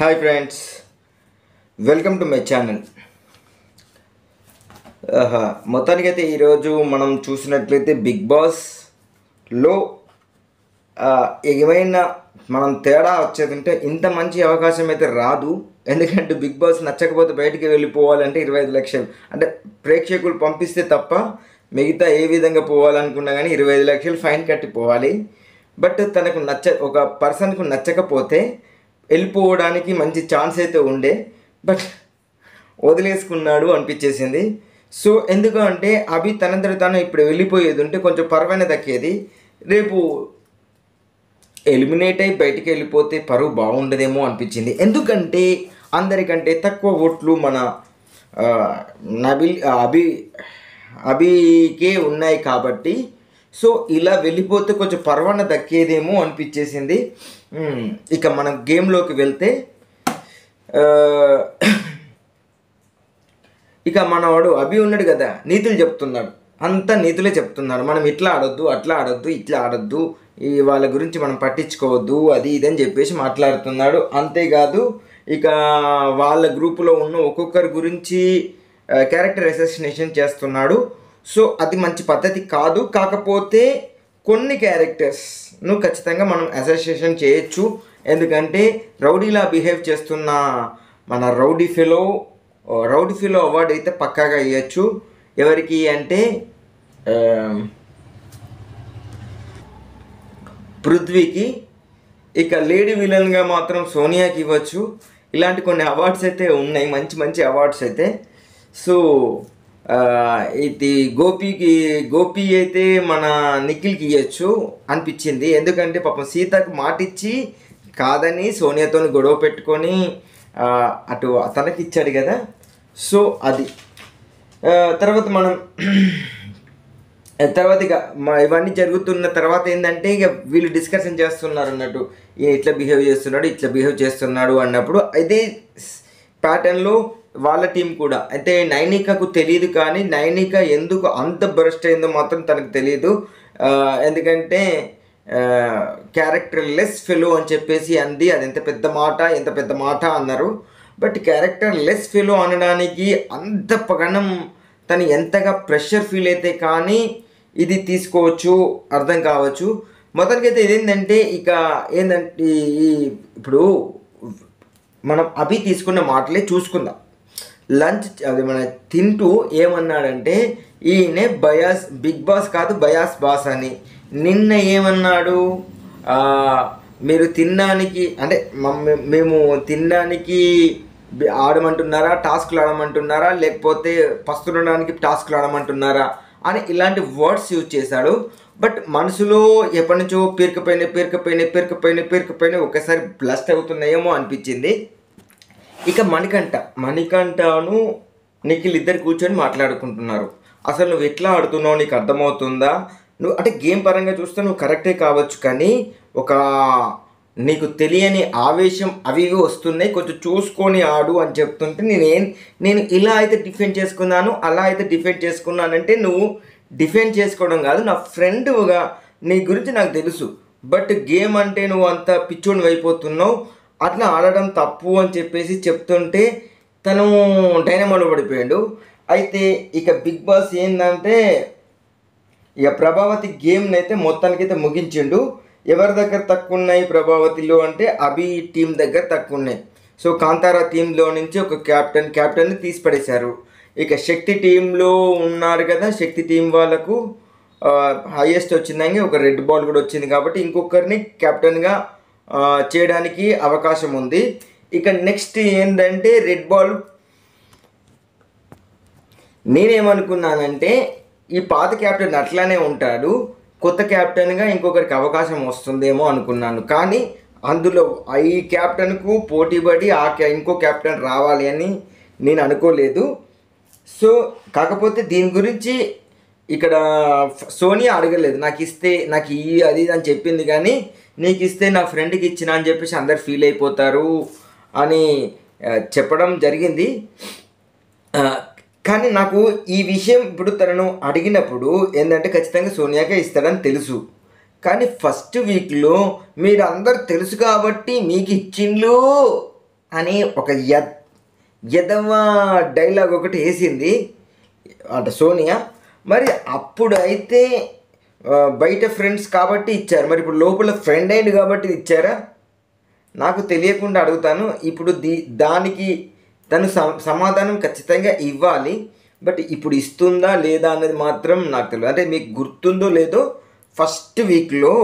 Hi friends, welcome to my channel. మొత్తానికైతే ఈరోజు మనం చూసినట్లయితే బిగ్ బాస్లో ఏమైనా మనం తేడా వచ్చేదంటే ఇంత మంచి అవకాశం అయితే రాదు. ఎందుకంటే బిగ్ బాస్ నచ్చకపోతే బయటికి వెళ్ళిపోవాలంటే 25 లక్షలు అంటే ప్రేక్షకులు పంపిస్తే తప్ప మిగతా ఏ విధంగా పోవాలనుకున్నా కానీ 25 లక్షలు ఫైన్ కట్టి పోవాలి. బట్ తనకు ఒక పర్సన్కు నచ్చకపోతే వెళ్ళిపోవడానికి మంచి ఛాన్స్ అయితే ఉండే, బట్ వదిలేసుకున్నాడు అనిపించేసింది. సో ఎందుకంటే అవి తనంతట తాను ఇప్పుడు వెళ్ళిపోయేది ఉంటే కొంచెం పరువైన దక్కేది. రేపు ఎలిమినేట్ అయి బయటికి వెళ్ళిపోతే పరువు బాగుండదేమో అనిపించింది. ఎందుకంటే అందరికంటే తక్కువ ఓట్లు మన అభికే ఉన్నాయి కాబట్టి సో ఇలా వెళ్ళిపోతే కొంచెం పర్వాన దక్కేదేమో అనిపించేసింది. ఇక మనం గేమ్లోకి వెళ్తే ఇక మనవాడు అభి ఉన్నాడు కదా, నీతులు చెప్తున్నాడు, అంతా నీతులే చెప్తున్నాడు. మనం ఇట్లా ఆడొద్దు, అట్లా ఆడొద్దు, ఇట్లా ఆడొద్దు, వాళ్ళ గురించి మనం పట్టించుకోవద్దు, అది ఇదని చెప్పేసి మాట్లాడుతున్నాడు. అంతేకాదు ఇక వాళ్ళ గ్రూపులో ఉన్న ఒక్కొక్కరి గురించి క్యారెక్టర్ అసాసినేషన్ చేస్తున్నాడు. సో అది మంచి పద్ధతి కాదు. కాకపోతే కొన్ని క్యారెక్టర్స్ను ఖచ్చితంగా మనం అసోసియేషన్ చేయొచ్చు. ఎందుకంటే రౌడీలా బిహేవ్ చేస్తున్న మన రౌడీ ఫెలో అవార్డు అయితే పక్కాగా ఇవ్వచ్చు. ఎవరికి అంటే పృథ్వీకి. ఇక లేడీ విలన్గా మాత్రం సోనియాకి ఇవ్వచ్చు. ఇలాంటి కొన్ని అవార్డ్స్ అయితే ఉన్నాయి, మంచి మంచి అవార్డ్స్ అయితే. సో ఇది గోపి అయితే మన నిఖిల్కి ఇవ్వచ్చు అనిపించింది. ఎందుకంటే పాపం సీతకు మాటిచ్చి కాదని సోనియాతో గొడవ పెట్టుకొని అటు తనకి ఇచ్చాడు కదా. సో అది తర్వాత మనం ఇక ఇవన్నీ జరుగుతున్న తర్వాత ఏంటంటే ఇక వీళ్ళు డిస్కషన్ చేస్తున్నారు అన్నట్టు, ఇట్లా బిహేవ్ చేస్తున్నాడు అన్నప్పుడు అయితే ప్యాటర్న్లో వాళ్ళ టీం కూడా అయితే నైనికకు తెలియదు. కానీ నైనిక ఎందుకు అంత బరస్ట్ అయిందో మాత్రం తనకు తెలియదు. ఎందుకంటే క్యారెక్టర్ లెస్ ఫెలో అని చెప్పేసి అంది. అది ఎంత పెద్ద మాట అన్నారు. బట్ క్యారెక్టర్ లెస్ ఫెలో అనడానికి అంత పగనం తను ఎంతగా ప్రెషర్ ఫీల్ అయితే కానీ ఇది తీసుకోవచ్చు, అర్థం కావచ్చు. మొదటికైతే ఇదేంటంటే ఇక ఏంటంటే ఇప్పుడు మనం అభి తీసుకున్న మాటలే చూసుకుందాం. లంచ్ అది మన తింటూ ఏమన్నాడంటే ఈయనే బిగ్ బాస్ కాదు బయాస్ బాస్ అని. నిన్న ఏమన్నాడు, మీరు తినడానికి అంటే మేము తినడానికి ఆడమంటున్నారా, టాస్క్లు ఆడమంటున్నారా, లేకపోతే పస్తుండడానికి టాస్క్లు ఆడమంటున్నారా అని ఇలాంటి వర్డ్స్ యూజ్ చేశాడు. బట్ మనసులో ఎప్పటి నుంచో పేరుకపోయిన ఒక్కసారి బ్లస్ట్ అవుతున్నాయేమో అనిపించింది. ఇక మణికంఠను నిఖిల్ ఇద్దరు కూర్చొని మాట్లాడుకుంటున్నారు. అసలు నువ్వు ఎట్లా ఆడుతున్నావు నీకు అర్థమవుతుందా? నువ్వు అంటే గేమ్ పరంగా చూస్తే నువ్వు కరెక్టే కావచ్చు, కానీ ఒక నీకు తెలియని ఆవేశం అవి వస్తున్నాయి, కొంచెం చూసుకొని ఆడు అని చెప్తుంటే నేను ఇలా అయితే డిఫెండ్ చేసుకున్నాను, అలా అయితే డిఫెండ్ చేసుకున్నానంటే నువ్వు డిఫెండ్ చేసుకోవడం కాదు, నా ఫ్రెండ్గా నీ గురించి నాకు తెలుసు. బట్ గేమ్ అంటే నువ్వు అంత పిచ్చోని అయిపోతున్నావు, అట్లా ఆడడం తప్పు అని చెప్పేసి చెప్తుంటే తను డైనమాలో పడిపోయాడు. అయితే ఇక బిగ్ బాస్ ఏంటంటే ఇక ప్రభావతి గేమ్ని అయితే మొత్తానికైతే ముగించిండు. ఎవరి దగ్గర తక్కువ ఉన్నాయి ప్రభావతిలో అంటే అభి టీం దగ్గర తక్కువ ఉన్నాయి. సో కాంతారా టీంలో నుంచి ఒక క్యాప్టెన్ని తీసి పడేశారు. ఇక శక్తి టీంలో ఉన్నారు కదా, శక్తి టీం వాళ్ళకు హైయెస్ట్ వచ్చిందని ఒక రెడ్ బాల్ కూడా వచ్చింది కాబట్టి ఇంకొకరిని కెప్టెన్గా చేయడానికి అవకాశం ఉంది. ఇక నెక్స్ట్ ఏంటంటే రెడ్ బాల్. నేనేమనుకున్నానంటే ఈ పాత క్యాప్టెన్ అట్లానే ఉంటాడు, కొత్త క్యాప్టెన్గా ఇంకొకరికి అవకాశం వస్తుందేమో అనుకున్నాను. కానీ అందులో ఈ క్యాప్టెన్కు పోటీపడి ఇంకో క్యాప్టెన్ రావాలి అని నేను అనుకోలేదు. సో కాకపోతే దీని గురించి ఇక్కడ సోనియా అడగలేదు, నాకు అది అని చెప్పింది. కానీ నీకు ఇస్తే నా ఫ్రెండ్కి ఇచ్చిన అని చెప్పేసి అందరు ఫీల్ అయిపోతారు అని చెప్పడం జరిగింది. కానీ నాకు ఈ విషయం ఇప్పుడు తనను అడిగినప్పుడు ఏంటంటే ఖచ్చితంగా సోనియాకే ఇస్తాడని తెలుసు. కానీ ఫస్ట్ వీక్లో మీరు అందరు తెలుసు కాబట్టి మీకు ఇచ్చిండ్లు అని ఒక ఎదవ డైలాగ్ ఒకటి వేసింది అంటే సోనియా. మరి అప్పుడు అయితే బయట ఫ్రెండ్స్ కాబట్టి ఇచ్చారు, మరి ఇప్పుడు లోపల ఫ్రెండ్ అయింది కాబట్టి ఇచ్చారా? నాకు తెలియకుండా అడుగుతాను. ఇప్పుడు దానికి తను సమాధానం ఖచ్చితంగా ఇవ్వాలి. బట్ ఇప్పుడు ఇస్తుందా లేదా అన్నది మాత్రం నాకు తెలియదు. అంటే మీకు గుర్తుందో లేదో, ఫస్ట్ వీక్లో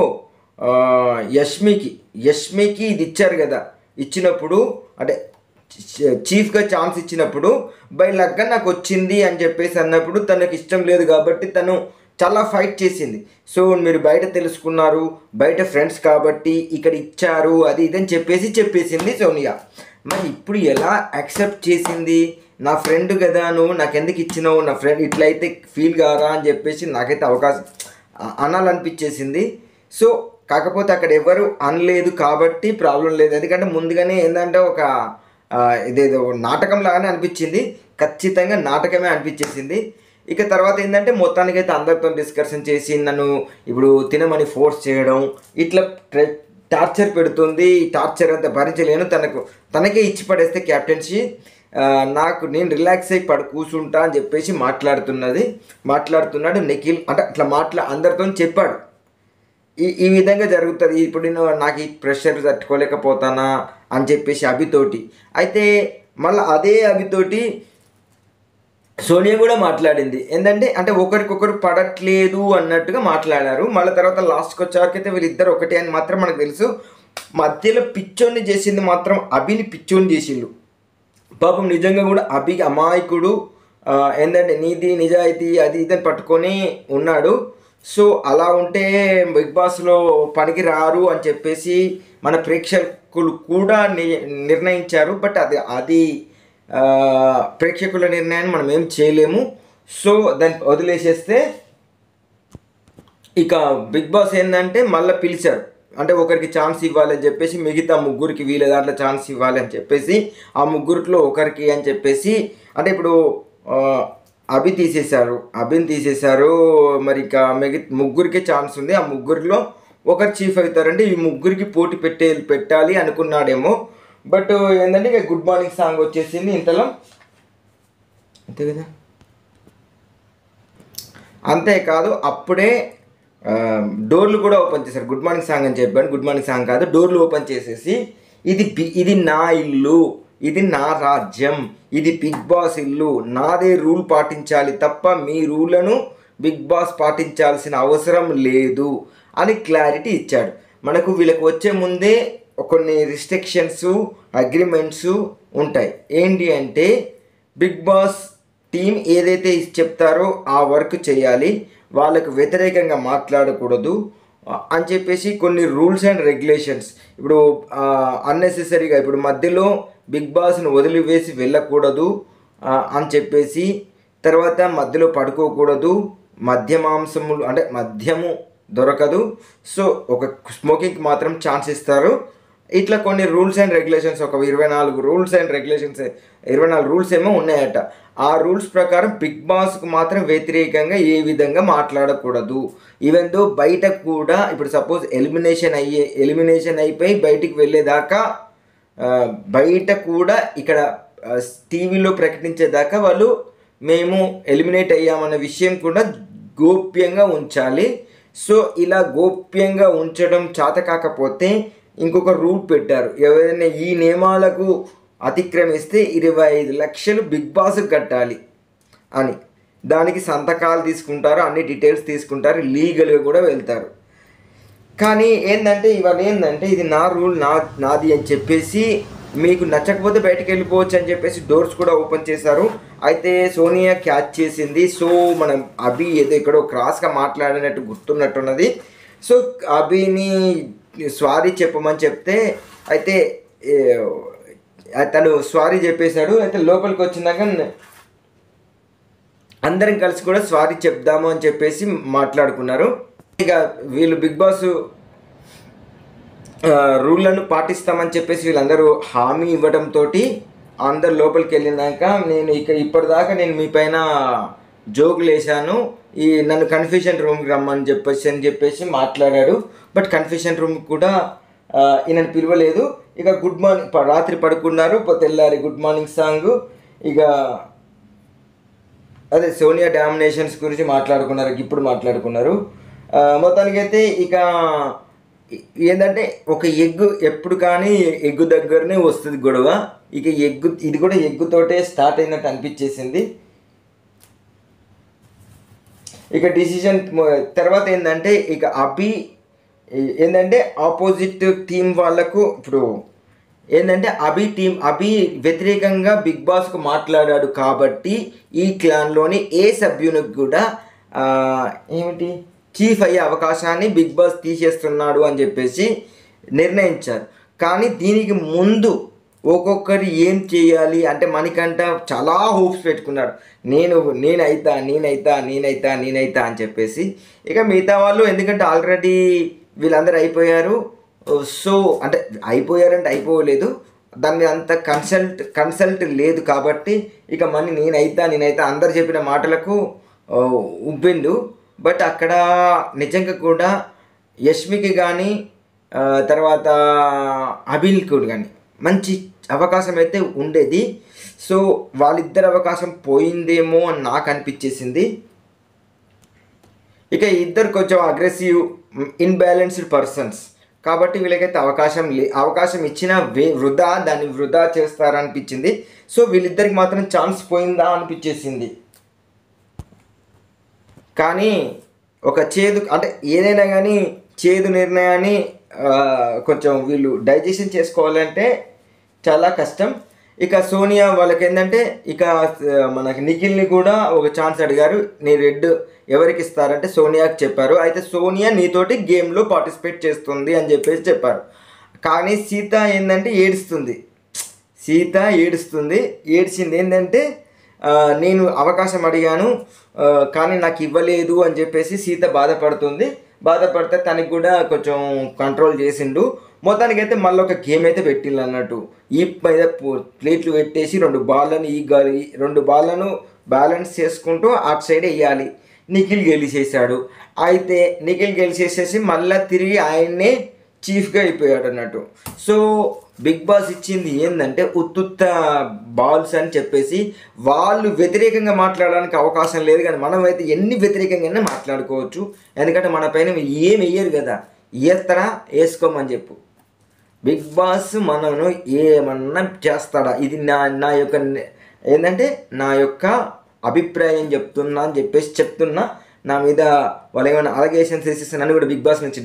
యష్మికి ఇది ఇచ్చారు కదా, ఇచ్చినప్పుడు అంటే చీఫ్గా ఛాన్స్ ఇచ్చినప్పుడు బై లక్గా నాకు వచ్చింది అని చెప్పేసి అన్నప్పుడు తనకు ఇష్టం లేదు కాబట్టి తను చాలా ఫైట్ చేసింది. సో మీరు బయట తెలుసుకున్నారు, బయట ఫ్రెండ్స్ కాబట్టి ఇక్కడ ఇచ్చారు, అది ఇదని చెప్పేసింది సోనియా. మరి ఇప్పుడు ఎలా యాక్సెప్ట్ చేసింది? నా ఫ్రెండ్ కదా, నువ్వు నాకెందుకు ఇచ్చినావు, నా ఫ్రెండ్ ఇట్లయితే ఫీల్ కారా అని చెప్పేసి నాకైతే అవకాశం అనాలనిపించేసింది. సో కాకపోతే అక్కడ ఎవరు అనలేదు కాబట్టి ప్రాబ్లం లేదు. ఎందుకంటే ముందుగానే ఏంటంటే ఒక ఇదేదో నాటకం లాగానే అనిపించింది, ఖచ్చితంగా నాటకమే అనిపించేసింది. ఇక తర్వాత ఏంటంటే మొత్తానికైతే అందరితో డిస్కషన్ చేసి నన్ను ఇప్పుడు తినమని ఫోర్స్ చేయడం, ఇట్లా టార్చర్ పెడుతుంది. ఈ టార్చర్ అంతా భరించలేను, తనకే ఇచ్చి పడేస్తే క్యాప్టెన్సీ, నేను రిలాక్స్ అయ్యి కూర్చుంటా అని చెప్పేసి మాట్లాడుతున్నాడు నిఖిల్. అంటే అట్లా అందరితో చెప్పాడు ఈ విధంగా జరుగుతుంది, ఇప్పుడు నేను నాకు ఈ ప్రెషర్ తట్టుకోలేకపోతానా అని చెప్పేసి అభితోటి. అయితే మళ్ళీ అదే అభితోటి సోనియా కూడా మాట్లాడింది. ఏంటంటే అంటే ఒకరికొకరు పడట్లేదు అన్నట్టుగా మాట్లాడారు. మళ్ళీ తర్వాత లాస్ట్కి వచ్చేవరకైతే వీళ్ళిద్దరు ఒకటే అని మాత్రం మనకు తెలుసు. మధ్యలో పిచ్చోన్ని చేసింది మాత్రం అభిని పిచ్చోన్ని చేసిండు. పాపం నిజంగా కూడా అభికి అమాయకుడు, ఏంటంటే నీతి నిజాయితీ అది ఇదని పట్టుకొని ఉన్నాడు. సో అలా ఉంటే బిగ్ బాస్లో పనికి రారు అని చెప్పేసి మన ప్రేక్షకులు కూడా నిర్ణయించారు. బట్ అది ప్రేక్షకుల నిర్ణయాన్ని మనం ఏం చేయలేము. సో దాన్ని వదిలేసేస్తే ఇక బిగ్ బాస్ ఏంటంటే మళ్ళీ పిలిచారు, అంటే ఒకరికి ఛాన్స్ ఇవ్వాలని చెప్పేసి మిగతా ముగ్గురికి వీళ్ళ దాంట్లో ఛాన్స్ ఇవ్వాలి అని చెప్పేసి ఆ ముగ్గురిలో ఒకరికి అని చెప్పేసి, అంటే ఇప్పుడు అభిని తీసేశారు. మరి ఇక ముగ్గురికే ఛాన్స్ ఉంది. ఆ ముగ్గురిలో ఒకరు చీఫ్ అవుతారంటే ఈ ముగ్గురికి పోటీ పెట్టాలి అనుకున్నాడేమో. బట్ ఏంటంటే ఇక గుడ్ మార్నింగ్ సాంగ్ వచ్చేసింది ఇంతలో, అంతే కదా. అంతేకాదు అప్పుడే డోర్లు కూడా ఓపెన్ చేశారు. గుడ్ మార్నింగ్ సాంగ్ అని చెప్పాను, గుడ్ మార్నింగ్ సాంగ్ కాదు, డోర్లు ఓపెన్ చేసేసి ఇది నా ఇల్లు, ఇది నా రాజ్యం, ఇది బిగ్ బాస్ ఇల్లు, నాదే రూల్ పాటించాలి తప్ప మీ రూళ్లను బిగ్ బాస్ పాటించాల్సిన అవసరం లేదు అని క్లారిటీ ఇచ్చాడు. మనకు వీళ్ళకి వచ్చే ముందే కొన్ని రిస్ట్రిక్షన్స్ అగ్రిమెంట్స్ ఉంటాయి. ఏంటి అంటే బిగ్ బాస్ టీం ఏదైతే చెప్తారో ఆ వర్క్ చేయాలి, వాళ్ళకు వ్యతిరేకంగా మాట్లాడకూడదు అని చెప్పేసి కొన్ని రూల్స్ అండ్ రెగ్యులేషన్స్. ఇప్పుడు అన్నెసెసరీగా ఇప్పుడు మధ్యలో బిగ్ బాస్ను వదిలివేసి వెళ్ళకూడదు అని చెప్పేసి, తర్వాత మధ్యలో పడుకోకూడదు, మద్యమాంసములు అంటే మద్యము దొరకదు, సో ఒక స్మోకింగ్కి మాత్రం ఛాన్స్ ఇస్తారు. ఇట్లా కొన్ని రూల్స్ అండ్ రెగ్యులేషన్స్, ఒక 24 రూల్స్ అండ్ రెగ్యులేషన్స్, 24 రూల్స్ ఏమో ఉన్నాయట. ఆ రూల్స్ ప్రకారం బిగ్ బాస్కు మాత్రం వ్యతిరేకంగా ఏ విధంగా మాట్లాడకూడదు. ఈవెన్ దో బయట కూడా ఇప్పుడు సపోజ్ ఎలిమినేషన్ అయిపోయి బయటికి వెళ్ళేదాకా, బయట కూడా ఇక్కడ టీవీలో ప్రకటించేదాకా వాళ్ళు మేము ఎలిమినేట్ అయ్యామన్న విషయం కూడా గోప్యంగా ఉంచాలి. సో ఇలా గోప్యంగా ఉంచడం చేత కాకపోతే ఇంకొక రూల్ పెట్టారు, ఎవరైనా ఈ నియమాలకు అతిక్రమిస్తే 25 లక్షలు బిగ్ బాస్కి కట్టాలి అని. దానికి సంతకాలు తీసుకుంటారు, అన్ని డీటెయిల్స్ తీసుకుంటారు, లీగల్గా కూడా వెళ్తారు. కానీ ఏంటంటే ఇవాళ ఏంటంటే ఇది నా రూల్, నాది అని చెప్పేసి మీకు నచ్చకపోతే బయటకు వెళ్ళిపోవచ్చు అని చెప్పేసి డోర్స్ కూడా ఓపెన్ చేశారు. అయితే సోనియా క్యాచ్ చేసింది. సో మనం అభి ఏదో ఎక్కడో క్రాస్గా మాట్లాడినట్టు గుర్తున్నట్టున్నది. సో అభిని సారీ చెప్పమని చెప్తే అయితే తను సారీ చెప్పేశాడు. అయితే లోపలికి వచ్చినాక అందరం కలిసి కూడా సారీ చెప్దాము అని చెప్పేసి మాట్లాడుకున్నారు. ఇక వీళ్ళు బిగ్ బాస్ రూళ్లను పాటిస్తామని చెప్పేసి వీళ్ళందరూ హామీ ఇవ్వడంతో అందరు లోపలికి వెళ్ళినాక ఇప్పటిదాకా నేను మీ పైన జోకులు వేసాను, నన్ను కన్ఫ్యూషన్ రూమ్కి రమ్మని చెప్పేసి మాట్లాడాడు. బట్ కన్ఫ్యూషన్ రూమ్ కూడా ఈయనని పిలవలేదు. ఇక గుడ్ మార్నింగ్ రాత్రి పడుకున్నారు, తెల్లారి గుడ్ మార్నింగ్ సాంగ్. ఇక అదే సోనియా డామినేషన్స్ గురించి మాట్లాడుకున్నారు, ఇప్పుడు మాట్లాడుకున్నారు. మొత్తానికైతే ఇక ఏంటంటే ఒక ఎగ్గు ఎప్పుడు కానీ ఎగ్గు దగ్గరనే వస్తుంది గొడవ. ఇక ఎగ్గు ఇది కూడా ఎగ్గుతోటే స్టార్ట్ అయినట్టు అనిపించేసింది. ఇక డిసిజన్ తర్వాత ఏంటంటే ఇక అభి ఏంటంటే ఆపోజిట్ టీం వాళ్ళకు ఇప్పుడు ఏంటంటే అభి వ్యతిరేకంగా బిగ్ బాస్కు మాట్లాడాడు కాబట్టి ఈ క్లాన్లోని ఏ సభ్యునికి కూడా ఏమిటి చీఫ్ అయ్యే అవకాశాన్ని బిగ్ బాస్ తీసేస్తున్నాడు అని చెప్పేసి నిర్ణయించారు. కానీ దీనికి ముందు ఒక్కొక్కరు ఏం చేయాలి అంటే మణికంఠ చాలా హోప్స్ పెట్టుకున్నాడు, నేనైతా అని చెప్పేసి. ఇక మిగతా వాళ్ళు ఎందుకంటే ఆల్రెడీ వీళ్ళందరూ అయిపోయారు. సో అంటే అయిపోలేదు, దాని మీద అంత కన్సల్ట్ లేదు కాబట్టి ఇక నేనైతా అందరు చెప్పిన మాటలకు ఉబ్బిండు. బట్ అక్కడ నిజంగా కూడా యష్మికి కానీ తర్వాత అభిల్కి కానీ మంచి అవకాశం అయితే ఉండేది. సో వాళ్ళిద్దరు అవకాశం పోయిందేమో అని నాకు అనిపించేసింది. ఇక ఇద్దరు కొంచెం అగ్రెసివ్ ఇన్బ్యాలెన్స్డ్ పర్సన్స్ కాబట్టి వీళ్ళకైతే అవకాశం ఇచ్చిన దాన్ని వృధా చేస్తారనిపించింది. సో వీళ్ళిద్దరికి మాత్రం ఛాన్స్ పోయిందా అనిపించేసింది. కానీ ఒక చేదు అంటే ఏదైనా కానీ చేదు నిర్ణయాన్ని కొంచెం వీళ్ళు డైజెషన్ చేసుకోవాలంటే చాలా కష్టం. ఇక సోనియా వాళ్ళకి ఏంటంటే ఇక మనకి నిఖిల్ని కూడా ఒక ఛాన్స్ అడిగారు, నీ రెడ్ ఎవరికి ఇస్తారంటే సోనియాకి చెప్పారు. అయితే సోనియా నీతోటి గేమ్లో పార్టిసిపేట్ చేస్తుంది అని చెప్పేసి చెప్పారు. కానీ సీత ఏంటంటే ఏడ్చింది ఏంటంటే నేను అవకాశం అడిగాను కానీ నాకు ఇవ్వలేదు అని చెప్పేసి సీత బాధపడితే తనకి కూడా కొంచెం కంట్రోల్ చేసిండు. మొత్తానికైతే మళ్ళీ ఒక గేమ్ అయితే పెట్టిండు అన్నట్టు. ఈ మీద ప్లేట్లు పెట్టేసి రెండు బాళ్ళను బ్యాలెన్స్ చేసుకుంటూ అటు సైడ్ వేయాలి. నిఖిల్ గెలిచేసాడు. అయితే నిఖిల్ గెలిచేసేసి మళ్ళీ తిరిగి ఆయన్నే చీఫ్గా అయిపోయాడు అన్నట్టు. సో బిగ్ బాస్ ఇచ్చింది ఏంటంటే ఉత్తుత్త బాల్స్ అని చెప్పేసి వాళ్ళు వ్యతిరేకంగా మాట్లాడడానికి అవకాశం లేదు. కానీ మనం అయితే ఎన్ని వ్యతిరేకంగానే మాట్లాడుకోవచ్చు, ఎందుకంటే మన పైన ఏం వేయరు కదా, వేసుకోమని చెప్పు. బిగ్ బాస్ మనను ఏమన్నా చేస్తాడా, ఇది నా యొక్క ఏంటంటే నా యొక్క అభిప్రాయం చెప్తున్నా. నా మీద వాళ్ళు ఏమైనా అలగేషన్స్ వేసేస్తే నన్ను కూడా బిగ్ బాస్ నుంచి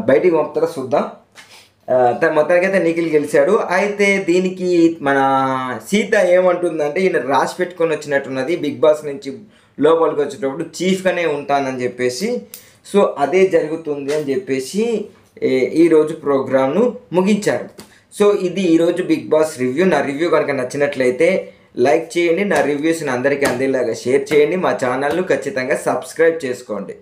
బయటికి పంపుతారా చూద్దాం. మొత్తానికైతే నిఖిల్ గెలిచాడు. అయితే దీనికి మన సీత ఏమంటుందంటే ఈయన రాసి పెట్టుకొని వచ్చినట్టున్నది, బిగ్ బాస్ నుంచి లోపలికి వచ్చేటప్పుడు చీఫ్గానే ఉంటానని చెప్పేసి. సో అదే జరుగుతుంది అని చెప్పేసి ఈరోజు ప్రోగ్రామ్ను ముగించారు. సో ఇది ఈరోజు బిగ్ బాస్ రివ్యూ. నా రివ్యూ కనుక నచ్చినట్లయితే లైక్ చేయండి, నా రివ్యూస్ని అందరికీ అందేలాగా షేర్ చేయండి, మా ఛానల్ను ఖచ్చితంగా సబ్స్క్రైబ్ చేసుకోండి.